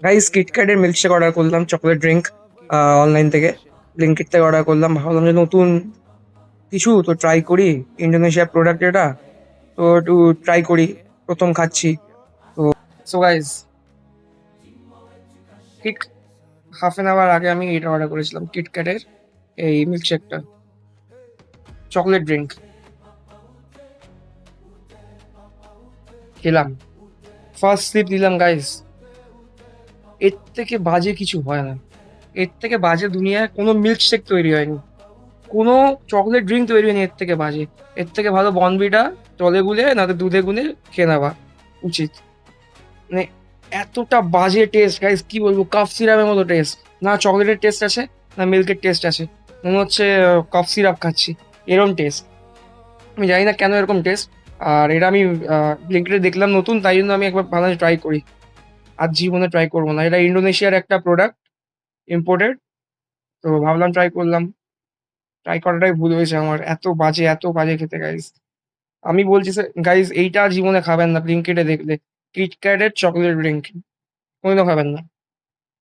Guys কিটক্যাটের milkshake order করলাম, chocolate drink online থেকে, ব্লিঙ্কিট থেকে অর্ডার করলাম। ভাবলাম যে নতুন কিছু তো ট্রাই করি, ইন্দোনেশিয়ার প্রোডাক্ট এটা, তো একটু ট্রাই করি, প্রথম খাচ্ছি। তো সো গাইস, ঠিক হাফ অ্যান আওয়ার আগে আমি এটা অর্ডার করেছিলাম, কিটক্যাটের এই মিল্কশেকটা, চকলেট ড্রিঙ্ক। খেলাম, ফার্স্ট স্লিপ দিলাম গাইস। এর থেকে বাজে কিছু হয় না, এর থেকে বাজে দুনিয়ায় কোনো মিল্কশেক তৈরি হয়নি, কোনো চকলেট ড্রিঙ্ক তৈরি হয়নি এর থেকে বাজে। এর থেকে ভালো বনবিটা জলে গুলে না তো দুধে গুলে খেয়ে নেওয়া উচিত। মানে এতটা বাজে টেস্ট গাইস, কি বলবো, কাফ সিরাপের মতো টেস্ট। না চকলেটের টেস্ট আছে, না মিল্কের টেস্ট আছে, মনে হচ্ছে কফ সিরাপ খাচ্ছি, এরকম টেস্ট। আমি জানি না কেন এরকম টেস্ট। আর এটা আমি ব্লিঙ্কিটে দেখলাম নতুন, তাই জন্য আমি একবার ভালো ট্রাই করি। আর জীবনে ট্রাই করবো না, এটা ইন্দোনেশিয়ার একটা প্রোডাক্ট, ইম্পোর্টেড। তো ভাবলাম ট্রাই করলাম, ট্রাই করাটাই ভুল হয়েছে আমার, এত বাজে, এত বাজে খেতে গাইস। আমি বলছি গাইস, এইটা আর জীবনে খাবেন না ব্লিঙ্কিটে দেখলে, কিটক্যাটের চকলেট ড্রিঙ্ক কোনোদিনও খাবেন না।